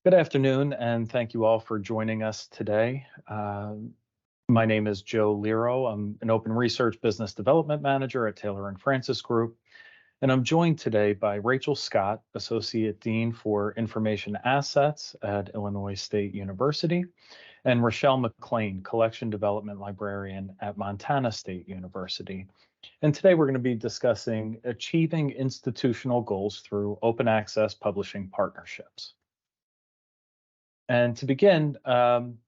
Good afternoon, and thank you all for joining us today. My name is Joe Lero. I'm an Open Research Business Development Manager at Taylor and Francis Group, and I'm joined today by Rachel Scott, Associate Dean for Information Assets at Illinois State University, and Rochelle McLean, Collection Development Librarian at Montana State University. And today we're going to be discussing achieving institutional goals through open access publishing partnerships. And to begin, I'd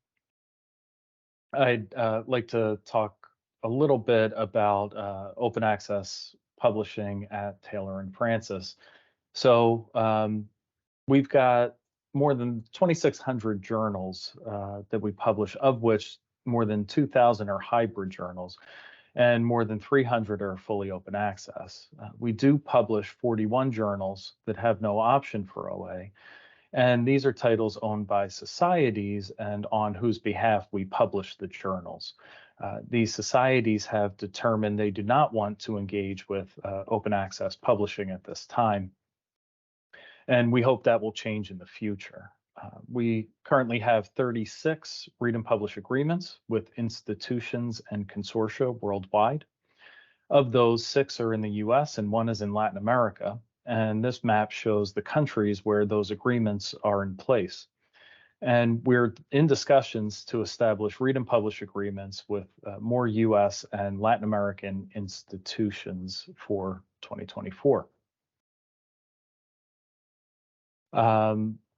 like to talk a little bit about open access publishing at Taylor and Francis. So we've got more than 2,600 journals that we publish, of which more than 2,000 are hybrid journals, and more than 300 are fully open access. We do publish 41 journals that have no option for OA. And these are titles owned by societies and on whose behalf we publish the journals. These societies have determined they do not want to engage with open access publishing at this time. And we hope that will change in the future. We currently have 36 read and publish agreements with institutions and consortia worldwide. Of those, 6 are in the US and 1 is in Latin America. And this map shows the countries where those agreements are in place. And we're in discussions to establish read and publish agreements with more US and Latin American institutions for 2024.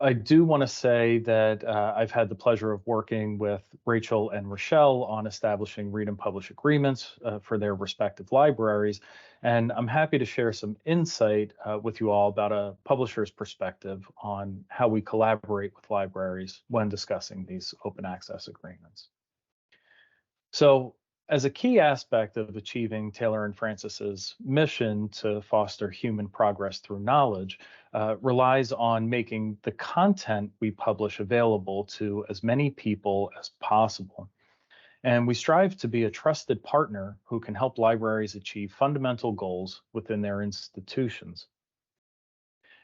I do want to say that I've had the pleasure of working with Rachel and Rochelle on establishing read and publish agreements for their respective libraries. And I'm happy to share some insight with you all about a publisher's perspective on how we collaborate with libraries when discussing these open access agreements. So, as a key aspect of achieving Taylor and Francis's mission to foster human progress through knowledge relies on making the content we publish available to as many people as possible. And we strive to be a trusted partner who can help libraries achieve fundamental goals within their institutions.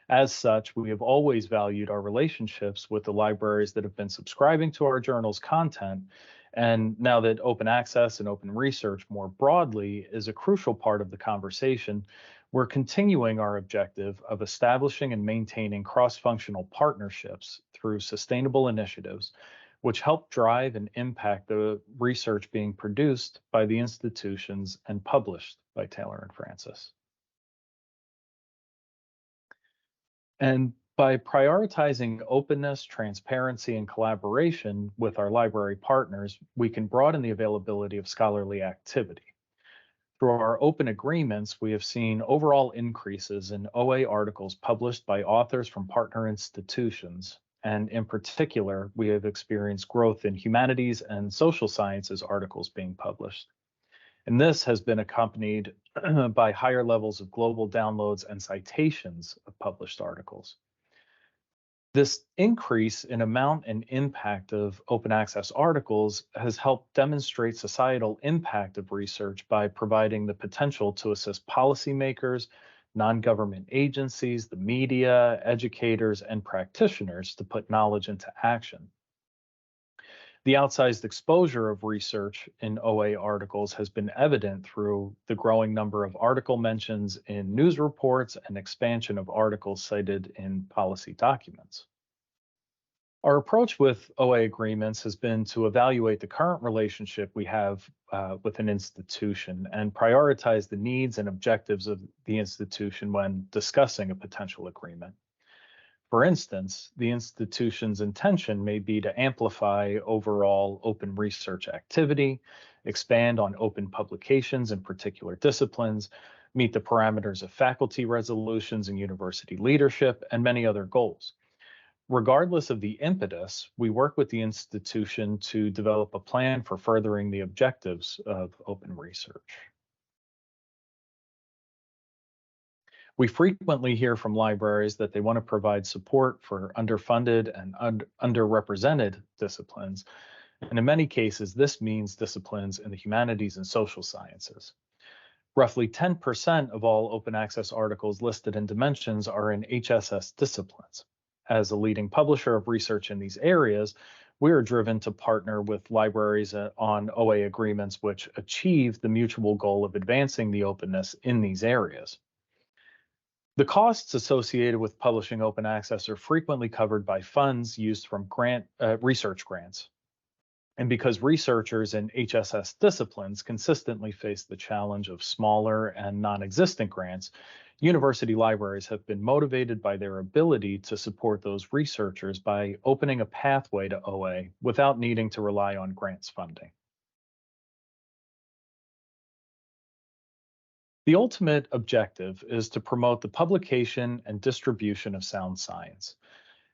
As such, we have always valued our relationships with the libraries that have been subscribing to our journal's content. And now that open access and open research more broadly is a crucial part of the conversation, we're continuing our objective of establishing and maintaining cross-functional partnerships through sustainable initiatives, which help drive and impact the research being produced by the institutions and published by Taylor and Francis. And by prioritizing openness, transparency, and collaboration with our library partners, we can broaden the availability of scholarly activity. Through our open agreements, we have seen overall increases in OA articles published by authors from partner institutions. And in particular, we have experienced growth in humanities and social sciences articles being published. And this has been accompanied by higher levels of global downloads and citations of published articles. This increase in amount and impact of open access articles has helped demonstrate societal impact of research by providing the potential to assist policymakers, non-government agencies, the media, educators, and practitioners to put knowledge into action. The outsized exposure of research in OA articles has been evident through the growing number of article mentions in news reports and expansion of articles cited in policy documents. Our approach with OA agreements has been to evaluate the current relationship we have with an institution and prioritize the needs and objectives of the institution when discussing a potential agreement. For instance, the institution's intention may be to amplify overall open research activity, expand on open publications in particular disciplines, meet the parameters of faculty resolutions and university leadership, and many other goals. Regardless of the impetus, we work with the institution to develop a plan for furthering the objectives of open research. We frequently hear from libraries that they want to provide support for underfunded and underrepresented disciplines. And in many cases, this means disciplines in the humanities and social sciences. Roughly 10% of all open access articles listed in Dimensions are in HSS disciplines. As a leading publisher of research in these areas, we are driven to partner with libraries on OA agreements which achieve the mutual goal of advancing the openness in these areas. The costs associated with publishing open access are frequently covered by funds used from research grants. And because researchers in HSS disciplines consistently face the challenge of smaller and non-existent grants, university libraries have been motivated by their ability to support those researchers by opening a pathway to OA without needing to rely on grants funding. The ultimate objective is to promote the publication and distribution of sound science.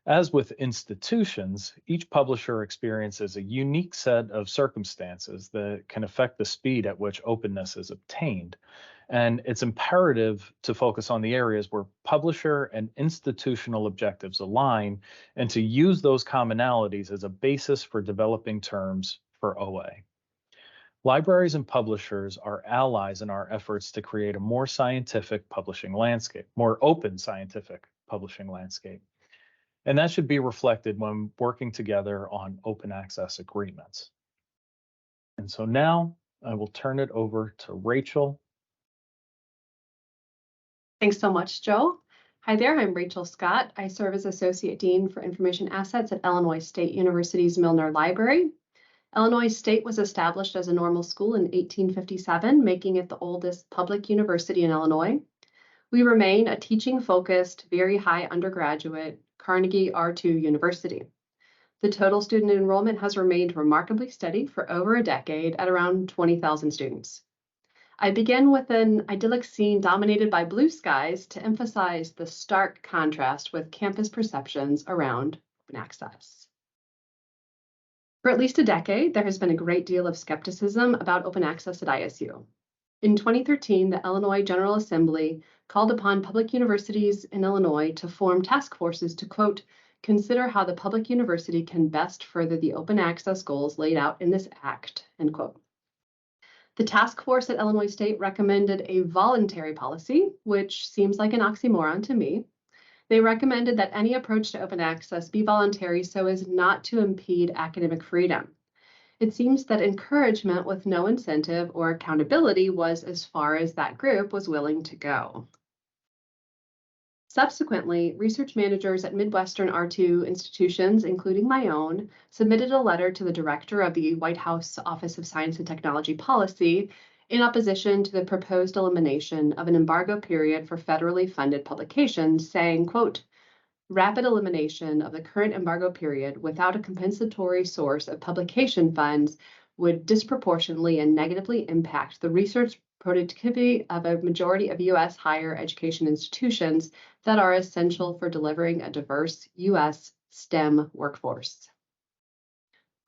As with institutions, each publisher experiences a unique set of circumstances that can affect the speed at which openness is obtained. And it's imperative to focus on the areas where publisher and institutional objectives align and to use those commonalities as a basis for developing terms for OA. Libraries and publishers are allies in our efforts to create a more scientific publishing landscape, more open scientific publishing landscape. And that should be reflected when working together on open access agreements. And so now I will turn it over to Rachel. Thanks so much, Joe. Hi there, I'm Rachel Scott. I serve as Associate Dean for Information Assets at Illinois State University's Milner Library. Illinois State was established as a normal school in 1857, making it the oldest public university in Illinois. We remain a teaching-focused, very high undergraduate Carnegie R2 University. The total student enrollment has remained remarkably steady for over a decade at around 20,000 students. I begin with an idyllic scene dominated by blue skies to emphasize the stark contrast with campus perceptions around open access. For at least a decade, there has been a great deal of skepticism about open access at ISU. In 2013, the Illinois General Assembly called upon public universities in Illinois to form task forces to, quote, consider how the public university can best further the open access goals laid out in this act, end quote. The task force at Illinois State recommended a voluntary policy, which seems like an oxymoron to me. They recommended that any approach to open access be voluntary so as not to impede academic freedom. It seems that encouragement with no incentive or accountability was as far as that group was willing to go. Subsequently, research managers at Midwestern R2 institutions, including my own, submitted a letter to the director of the White House Office of Science and Technology Policy in opposition to the proposed elimination of an embargo period for federally funded publications, saying, quote, rapid elimination of the current embargo period without a compensatory source of publication funds would disproportionately and negatively impact the research productivity of a majority of U.S. higher education institutions that are essential for delivering a diverse U.S. STEM workforce.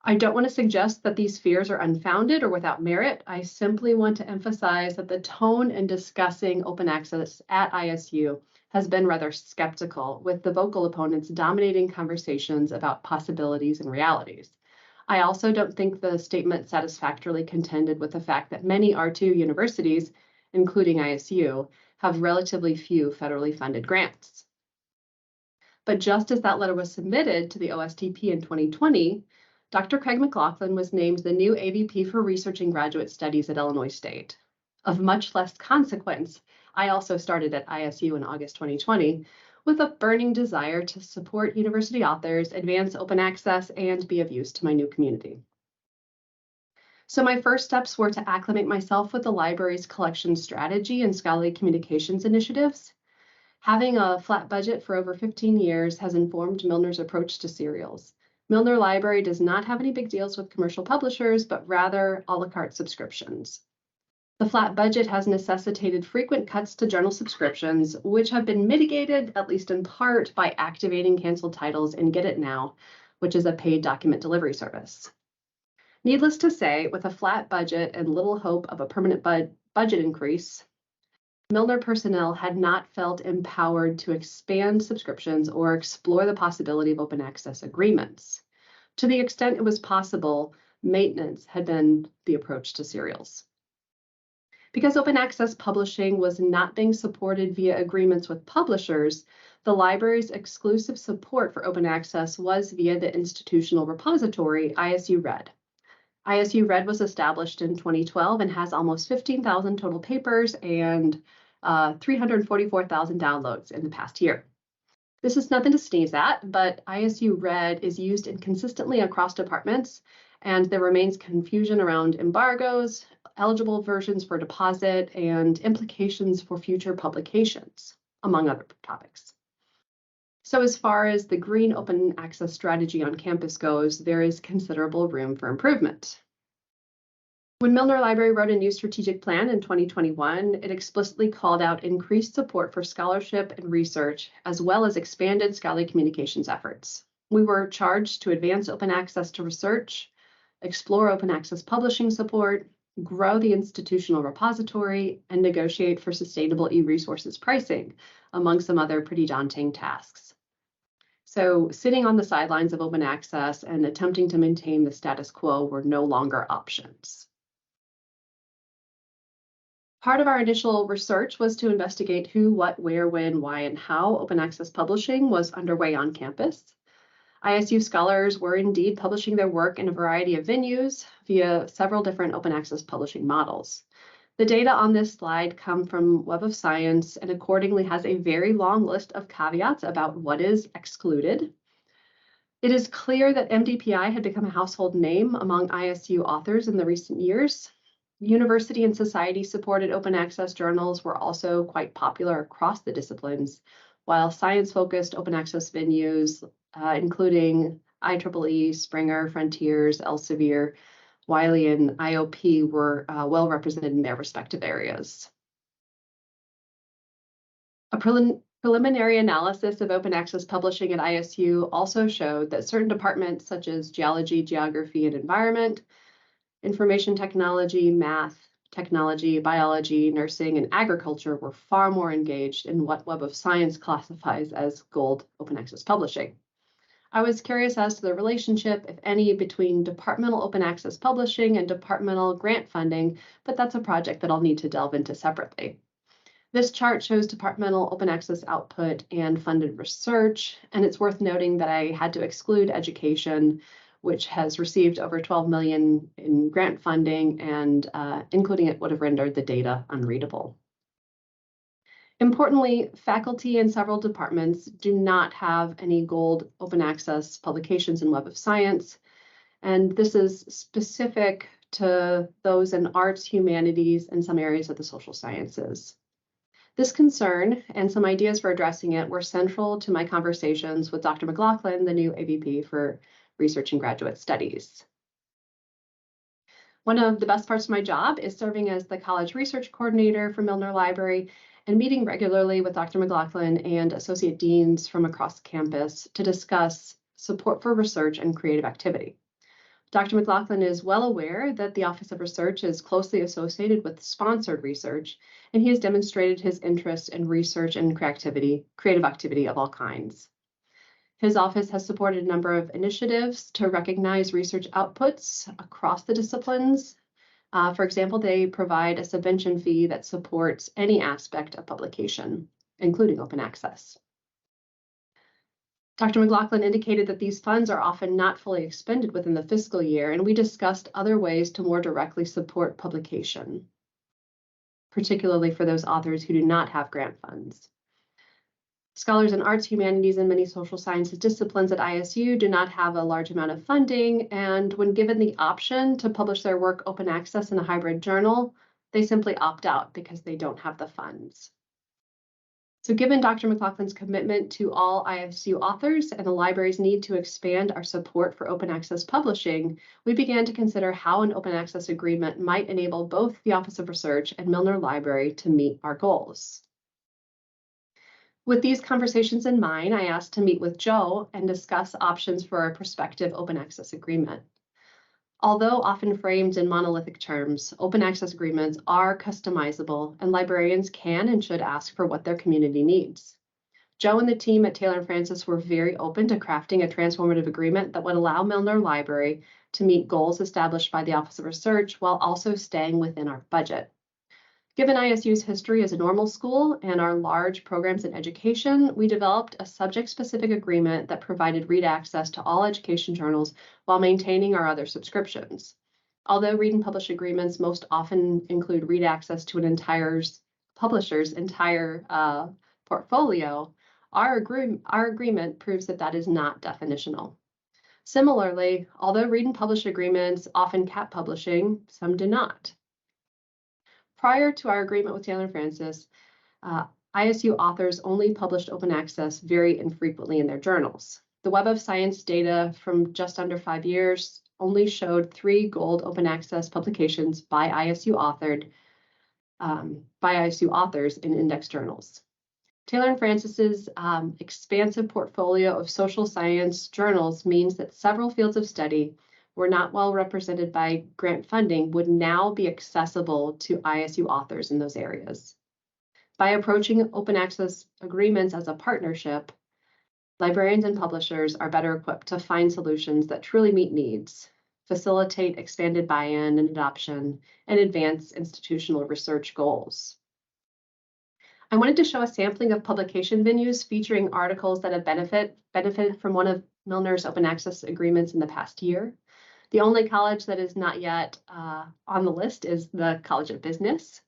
I don't want to suggest that these fears are unfounded or without merit. I simply want to emphasize that the tone in discussing open access at ISU has been rather skeptical, with the vocal opponents dominating conversations about possibilities and realities. I also don't think the statement satisfactorily contended with the fact that many R2 universities, including ISU, have relatively few federally funded grants. But just as that letter was submitted to the OSTP in 2020, Dr. Craig McLaughlin was named the new AVP for Research and Graduate Studies at Illinois State. Of much less consequence, I also started at ISU in August 2020 with a burning desire to support university authors, advance open access, and be of use to my new community. So my first steps were to acclimate myself with the library's collection strategy and scholarly communications initiatives. Having a flat budget for over 15 years has informed Milner's approach to serials. Milner Library does not have any big deals with commercial publishers, but rather a la carte subscriptions. The flat budget has necessitated frequent cuts to journal subscriptions, which have been mitigated, at least in part, by activating canceled titles in Get It Now, which is a paid document delivery service. Needless to say, with a flat budget and little hope of a permanent budget increase, Milner personnel had not felt empowered to expand subscriptions or explore the possibility of open access agreements. To the extent it was possible, maintenance had been the approach to serials. Because open access publishing was not being supported via agreements with publishers, the library's exclusive support for open access was via the institutional repository, ISU Read. ISU Read was established in 2012 and has almost 15,000 total papers and 344,000 downloads in the past year. This is nothing to sneeze at, but ISU Read is used inconsistently across departments, and there remains confusion around embargoes, eligible versions for deposit, and implications for future publications, among other topics. So as far as the green open access strategy on campus goes, there is considerable room for improvement. When Milner Library wrote a new strategic plan in 2021, it explicitly called out increased support for scholarship and research, as well as expanded scholarly communications efforts. We were charged to advance open access to research, explore open access publishing support, grow the institutional repository, and negotiate for sustainable e-resources pricing, among some other pretty daunting tasks. So sitting on the sidelines of open access and attempting to maintain the status quo were no longer options. Part of our initial research was to investigate who, what, where, when, why, and how open access publishing was underway on campus. ISU scholars were indeed publishing their work in a variety of venues via several different open access publishing models. The data on this slide come from Web of Science and accordingly has a very long list of caveats about what is excluded. It is clear that MDPI had become a household name among ISU authors in the recent years. University and society-supported open access journals were also quite popular across the disciplines, while science-focused open access venues, including IEEE, Springer, Frontiers, Elsevier, Wiley, and IOP were well represented in their respective areas. A preliminary analysis of open access publishing at ISU also showed that certain departments such as geology, geography, and environment, information technology, math, technology, biology, nursing, and agriculture were far more engaged in what Web of Science classifies as gold open access publishing. I was curious as to the relationship, if any, between departmental open access publishing and departmental grant funding, but that's a project that I'll need to delve into separately. This chart shows departmental open access output and funded research, and it's worth noting that I had to exclude education, which has received over $12 million in grant funding, and including it would have rendered the data unreadable. Importantly, faculty in several departments do not have any gold open access publications in Web of Science, and this is specific to those in arts, humanities, and some areas of the social sciences. This concern and some ideas for addressing it were central to my conversations with Dr. McLaughlin, the new AVP for Research and Graduate Studies. One of the best parts of my job is serving as the college research coordinator for Milner Library and meeting regularly with Dr. McLaughlin and associate deans from across campus to discuss support for research and creative activity. Dr. McLaughlin is well aware that the Office of Research is closely associated with sponsored research, and he has demonstrated his interest in research and creative activity of all kinds. His office has supported a number of initiatives to recognize research outputs across the disciplines. For example, they provide a subvention fee that supports any aspect of publication, including open access. Dr. McLaughlin indicated that these funds are often not fully expended within the fiscal year, and we discussed other ways to more directly support publication, particularly for those authors who do not have grant funds. Scholars in arts, humanities, and many social sciences disciplines at ISU do not have a large amount of funding, and when given the option to publish their work open access in a hybrid journal, they simply opt out because they don't have the funds. So given Dr. McLaughlin's commitment to all ISU authors and the library's need to expand our support for open access publishing, we began to consider how an open access agreement might enable both the Office of Research and Milner Library to meet our goals. With these conversations in mind, I asked to meet with Joe and discuss options for a prospective open access agreement. Although often framed in monolithic terms, open access agreements are customizable, and librarians can and should ask for what their community needs. Joe and the team at Taylor & Francis were very open to crafting a transformative agreement that would allow Milner Library to meet goals established by the Office of Research while also staying within our budget. Given ISU's history as a normal school and our large programs in education, we developed a subject-specific agreement that provided read access to all education journals while maintaining our other subscriptions. Although read and publish agreements most often include read access to an publisher's entire portfolio, our agreement proves that that is not definitional. Similarly, although read and publish agreements often cap publishing, some do not. Prior to our agreement with Taylor & Francis, ISU authors only published open access very infrequently in their journals. The Web of Science data from just under 5 years only showed 3 gold open access publications by ISU authors in index journals. Taylor & Francis's expansive portfolio of social science journals means that several fields of study were not well represented by grant funding would now be accessible to ISU authors in those areas. By approaching open access agreements as a partnership, librarians and publishers are better equipped to find solutions that truly meet needs, facilitate expanded buy-in and adoption, and advance institutional research goals. I wanted to show a sampling of publication venues featuring articles that have benefited from one of Milner's open access agreements in the past year. The only college that is not yet on the list is the College of Business.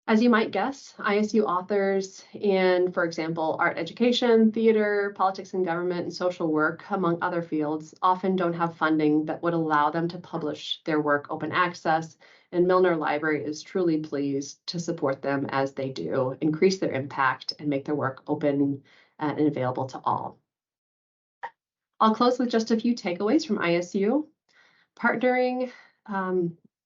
As you might guess, ISU authors in, for example, art education, theater, politics and government, and social work, among other fields, often don't have funding that would allow them to publish their work open access, and Milner Library is truly pleased to support them as they do, increase their impact, and make their work open and available to all. I'll close with just a few takeaways from ISU. Partnering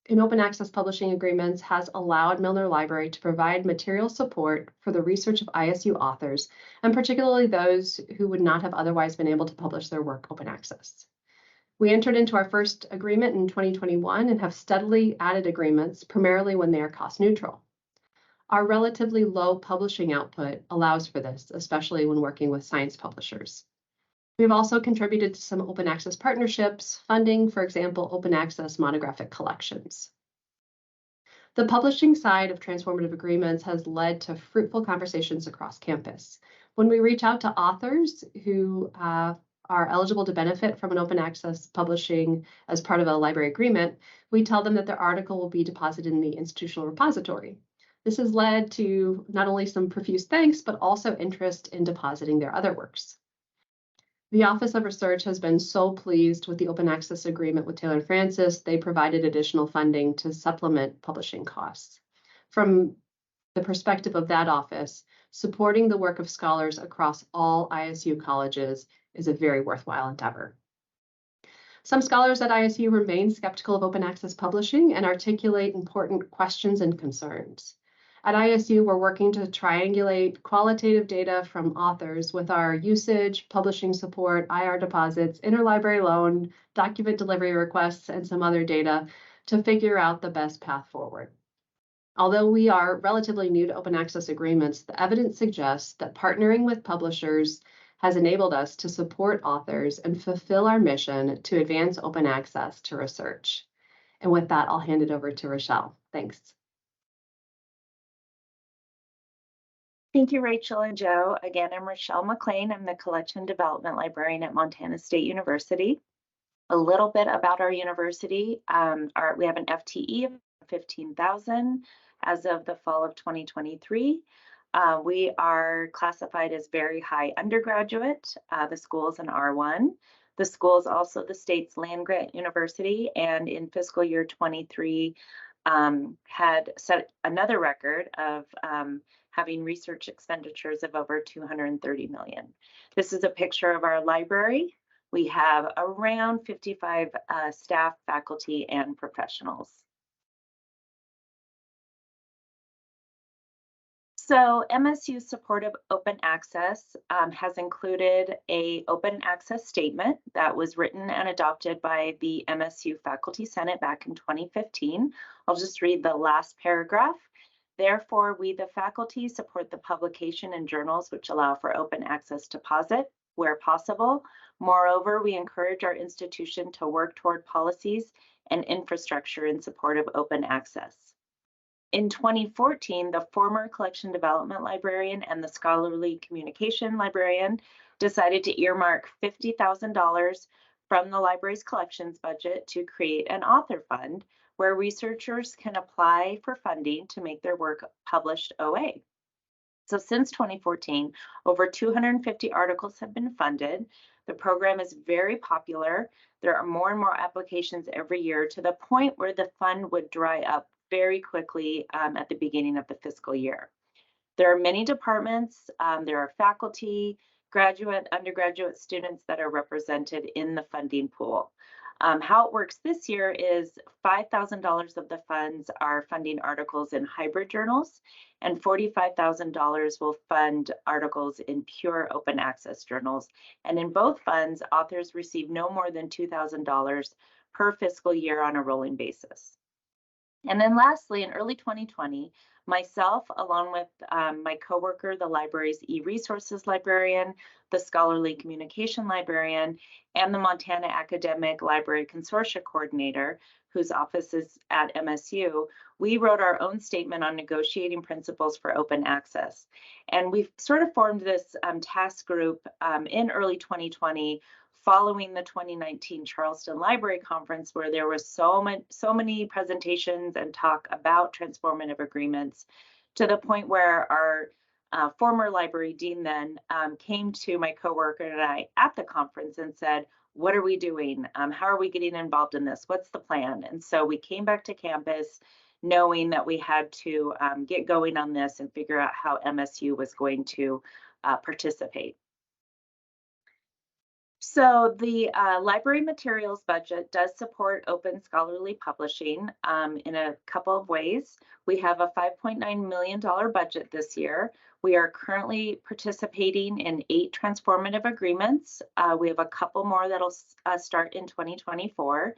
in open access publishing agreements has allowed Milner Library to provide material support for the research of ISU authors, and particularly those who would not have otherwise been able to publish their work open access. We entered into our first agreement in 2021 and have steadily added agreements, primarily when they are cost neutral. Our relatively low publishing output allows for this, especially when working with science publishers. We've also contributed to some open access partnerships, funding, for example, open access monographic collections. The publishing side of transformative agreements has led to fruitful conversations across campus. When we reach out to authors who are eligible to benefit from an open access publishing as part of a library agreement, we tell them that their article will be deposited in the institutional repository. This has led to not only some profuse thanks, but also interest in depositing their other works. The Office of Research has been so pleased with the open access agreement with Taylor & Francis, they provided additional funding to supplement publishing costs. From the perspective of that office, supporting the work of scholars across all ISU colleges is a very worthwhile endeavor. Some scholars at ISU remain skeptical of open access publishing and articulate important questions and concerns. At ISU, we're working to triangulate qualitative data from authors with our usage, publishing support, IR deposits, interlibrary loan, document delivery requests, and some other data to figure out the best path forward. Although we are relatively new to open access agreements, the evidence suggests that partnering with publishers has enabled us to support authors and fulfill our mission to advance open access to research. And with that, I'll hand it over to Rochelle. Thanks. Thank you, Rachel and Joe. Again, I'm Rochelle McLean. I'm the Collection Development Librarian at Montana State University. A little bit about our university. We have an FTE of 15,000 as of the fall of 2023. We are classified as very high undergraduate. The school is an R1. The school is also the state's land-grant university, and in fiscal year 23 had set another record of having research expenditures of over $230 million. This is a picture of our library. We have around 55 staff, faculty, and professionals. So MSU's support of open access has included an open access statement that was written and adopted by the MSU Faculty Senate back in 2015. I'll just read the last paragraph. Therefore, we, the faculty, support the publication in journals which allow for open access deposit where possible. Moreover, we encourage our institution to work toward policies and infrastructure in support of open access. In 2014, the former collection development librarian and the scholarly communication librarian decided to earmark $50,000 from the library's collections budget to create an author fund where researchers can apply for funding to make their work published OA. So since 2014, over 250 articles have been funded. The program is very popular. There are more and more applications every year to the point where the fund would dry up very quickly at the beginning of the fiscal year. There are many departments, there are faculty, graduate, undergraduate students that are represented in the funding pool. How it works this year is $5,000 of the funds are funding articles in hybrid journals, and $45,000 will fund articles in pure open access journals. And in both funds, authors receive no more than $2,000 per fiscal year on a rolling basis. And then lastly, in early 2020, myself, along with my coworker, the library's e-resources librarian, the scholarly communication librarian, and the Montana Academic Library Consortia coordinator, whose office is at MSU, we wrote our own statement on negotiating principles for open access. And we've sort of formed this task group in early 2020 following the 2019 Charleston Library Conference, where there was so many presentations and talk about transformative agreements, to the point where our former library dean then came to my coworker and I at the conference and said, what are we doing? How are we getting involved in this? What's the plan? And so we came back to campus knowing that we had to get going on this and figure out how MSU was going to participate. So the library materials budget does support open scholarly publishing in a couple of ways. We have a $5.9 million budget this year. We are currently participating in 8 transformative agreements. We have a couple more that'll start in 2024.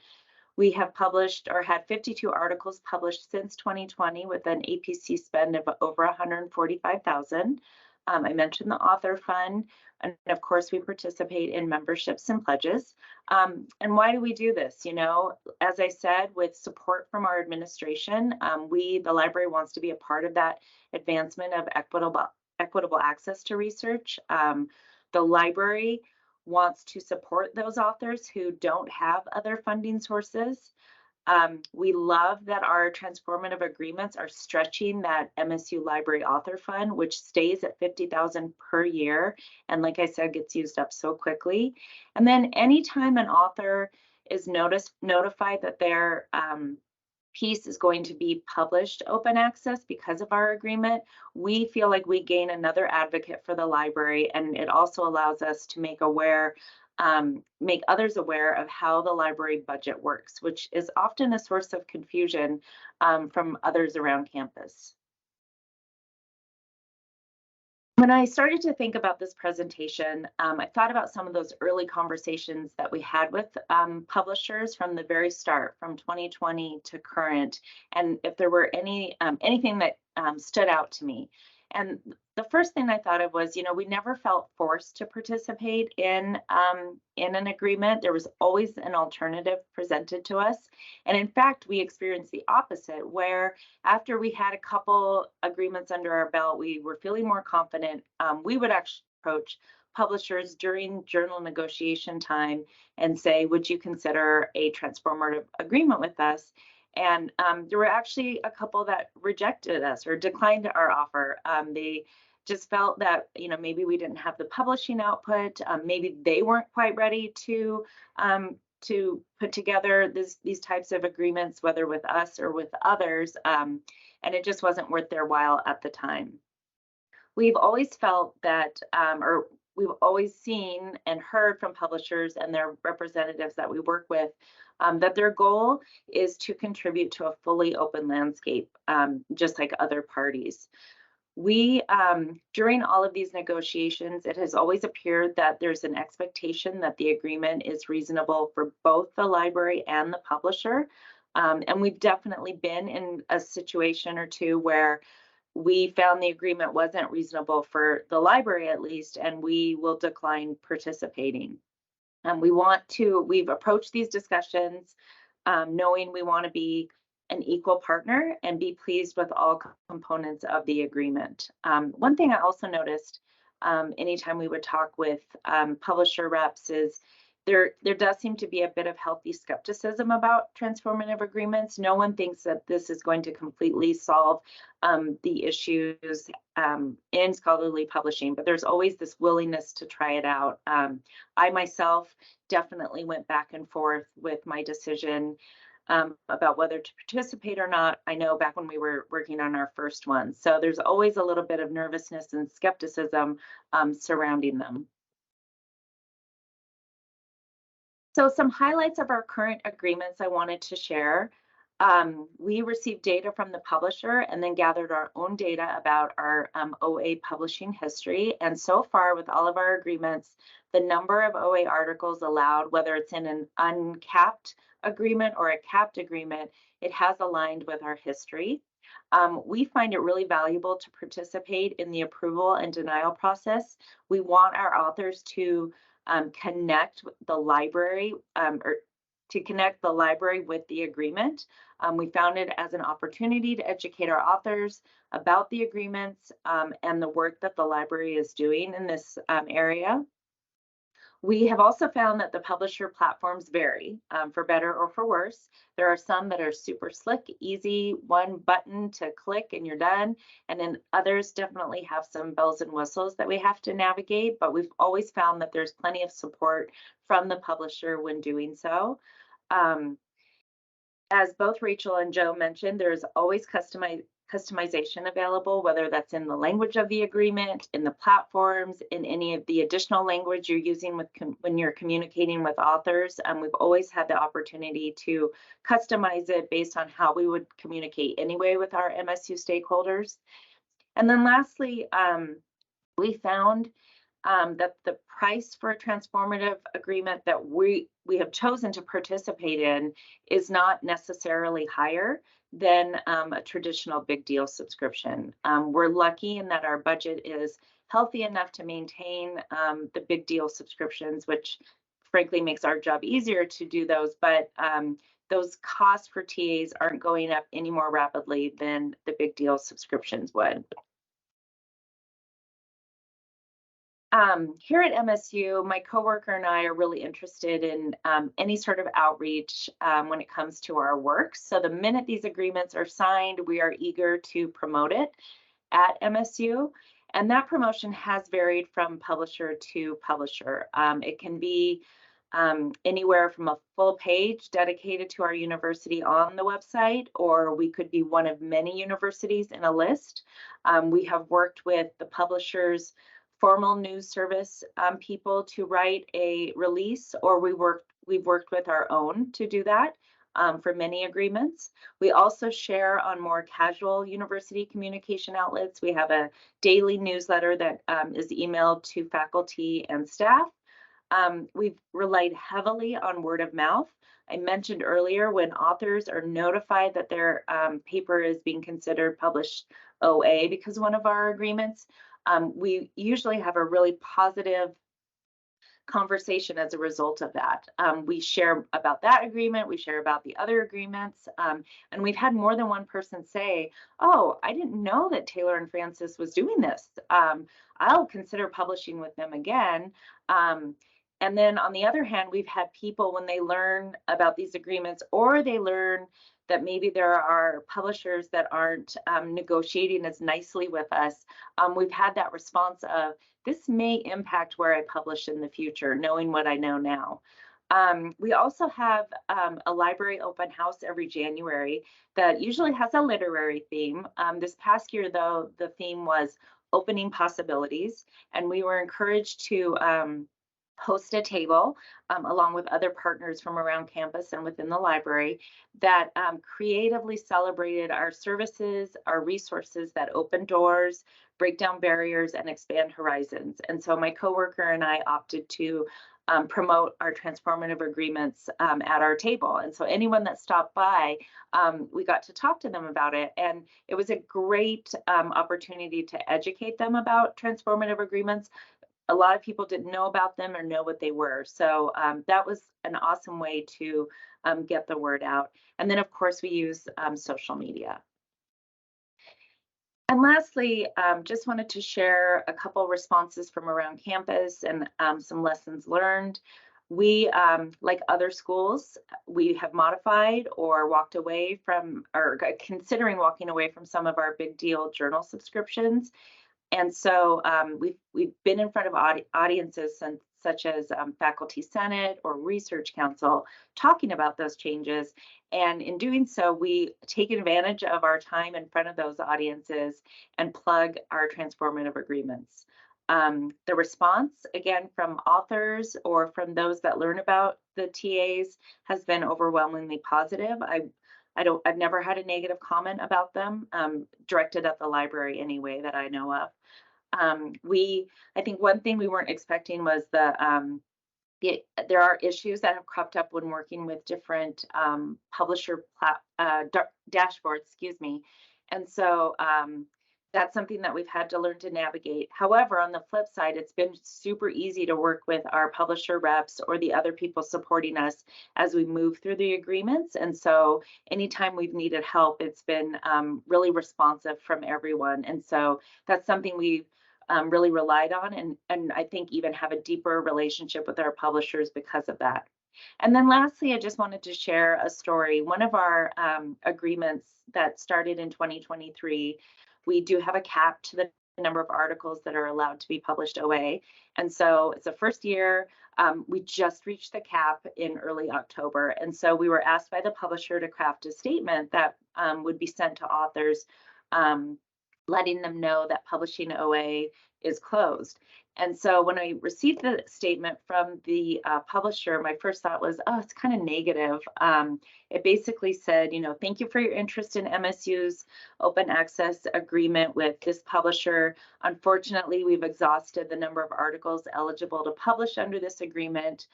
We have published or had 52 articles published since 2020 with an APC spend of over $145,000. I mentioned the author fund, and of course we participate in memberships and pledges. And why do we do this? You know, as I said, with support from our administration, the library wants to be a part of that advancement of equitable access to research. The library wants to support those authors who don't have other funding sources. We love that our transformative agreements are stretching that MSU Library Author Fund, which stays at $50,000 per year, and like I said, gets used up so quickly. And then anytime an author is notified that their piece is going to be published open access because of our agreement, we feel like we gain another advocate for the library, and it also allows us to make others aware of how the library budget works, which is often a source of confusion from others around campus. When I started to think about this presentation, I thought about some of those early conversations that we had with publishers from the very start, from 2020 to current, and if there were anything that stood out to me. And the first thing I thought of was, you know, we never felt forced to participate in an agreement. There was always an alternative presented to us. And in fact, we experienced the opposite, where after we had a couple agreements under our belt, we were feeling more confident. We would actually approach publishers during journal negotiation time and say, would you consider a transformative agreement with us? And there were actually a couple that rejected us or declined our offer. They just felt that, you know, maybe we didn't have the publishing output. Maybe they weren't quite ready to put together these types of agreements, whether with us or with others. And it just wasn't worth their while at the time. We've always felt that, or we've always seen and heard from publishers and their representatives that we work with, that their goal is to contribute to a fully open landscape, just like other parties. We, during all of these negotiations, it has always appeared that there's an expectation that the agreement is reasonable for both the library and the publisher. And we've definitely been in a situation or two where we found the agreement wasn't reasonable for the library, at least, and we will decline participating. We've approached these discussions knowing we want to be an equal partner and be pleased with all components of the agreement. One thing I also noticed anytime we would talk with publisher reps is there does seem to be a bit of healthy skepticism about transformative agreements. No one thinks that this is going to completely solve the issues in scholarly publishing, but there's always this willingness to try it out. I myself definitely went back and forth with my decision about whether to participate or not. I know back when we were working on our first one. So there's always a little bit of nervousness and skepticism surrounding them. So some highlights of our current agreements I wanted to share. We received data from the publisher and then gathered our own data about our OA publishing history. And so far with all of our agreements, the number of OA articles allowed, whether it's in an uncapped agreement or a capped agreement, it has aligned with our history. We find it really valuable to participate in the approval and denial process. We want our authors to connect the library or to connect the library with the agreement. We found it as an opportunity to educate our authors about the agreements and the work that the library is doing in this area. We have also found that the publisher platforms vary for better or for worse. There are some that are super slick, easy, one button to click and you're done. And then others definitely have some bells and whistles that we have to navigate, but we've always found that there's plenty of support from the publisher when doing so. As both Rachel and Joe mentioned, there's always customization available, whether that's in the language of the agreement, in the platforms, in any of the additional language you're using when you're communicating with authors. We've always had the opportunity to customize it based on how we would communicate anyway with our MSU stakeholders. And then lastly, we found that the price for a transformative agreement that we have chosen to participate in is not necessarily higher than a traditional big deal subscription. We're lucky in that our budget is healthy enough to maintain the big deal subscriptions, which frankly makes our job easier to do those, but those costs for TAs aren't going up any more rapidly than the big deal subscriptions would. Here at MSU, my coworker and I are really interested in any sort of outreach when it comes to our work. So the minute these agreements are signed, we are eager to promote it at MSU. And that promotion has varied from publisher to publisher. It can be anywhere from a full page dedicated to our university on the website, or we could be one of many universities in a list. We have worked with the publishers' formal news service people to write a release, or we've worked with our own to do that for many agreements. We also share on more casual university communication outlets. We have a daily newsletter that is emailed to faculty and staff. We've relied heavily on word of mouth. I mentioned earlier when authors are notified that their paper is being considered published OA because of one of our agreements, we usually have a really positive conversation as a result of that. We share about that agreement, we share about the other agreements, and we've had more than one person say, oh, I didn't know that Taylor and Francis was doing this. I'll consider publishing with them again. And then on the other hand, we've had people when they learn about these agreements, or they learn that maybe there are publishers that aren't negotiating as nicely with us, we've had that response of, this may impact where I publish in the future, knowing what I know now. We also have a library open house every January that usually has a literary theme. This past year, though, the theme was opening possibilities, and we were encouraged to host a table along with other partners from around campus and within the library that creatively celebrated our services, our resources that open doors, break down barriers, and expand horizons. And so my coworker and I opted to promote our transformative agreements at our table. And so anyone that stopped by, we got to talk to them about it. And it was a great opportunity to educate them about transformative agreements. a lot of people didn't know about them or know what they were. So that was an awesome way to get the word out. And then, of course, we use social media. And lastly, just wanted to share a couple responses from around campus and some lessons learned. We, like other schools, we have modified or walked away from, or considering walking away from some of our big deal journal subscriptions. And so we've been in front of audiences such as Faculty Senate or Research Council talking about those changes. And in doing so, we take advantage of our time in front of those audiences and plug our transformative agreements. The response, again, from authors or from those that learn about the TAs has been overwhelmingly positive. I've never had a negative comment about them, directed at the library anyway that I know of. I think one thing we weren't expecting was there are issues that have cropped up when working with different publisher dashboards, excuse me. And so that's something that we've had to learn to navigate. However, on the flip side, it's been super easy to work with our publisher reps or the other people supporting us as we move through the agreements. And so anytime we've needed help, it's been really responsive from everyone. And so that's something we've really relied on, and I think even have a deeper relationship with our publishers because of that. And then lastly, I just wanted to share a story. One of our agreements that started in 2023, we do have a cap to the number of articles that are allowed to be published OA. And so it's the first year, we just reached the cap in early October. And so we were asked by the publisher to craft a statement that would be sent to authors, letting them know that publishing OA is closed. And so when I received the statement from the publisher, my first thought was, oh, it's kind of negative. It basically said, thank you for your interest in MSU's open access agreement with this publisher. Unfortunately, we've exhausted the number of articles eligible to publish under this agreement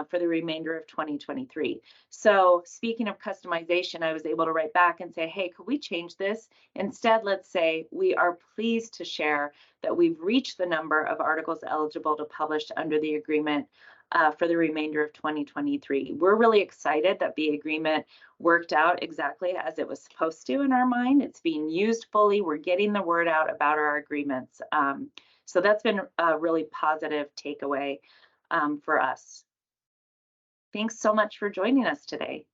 for the remainder of 2023. So speaking of customization, I was able to write back and say, hey, could we change this? Instead, let's say we are pleased to share that we've reached the number of articles eligible to publish under the agreement for the remainder of 2023. We're really excited that the agreement worked out exactly as it was supposed to in our mind. It's being used fully. We're getting the word out about our agreements. So that's been a really positive takeaway for us. Thanks so much for joining us today.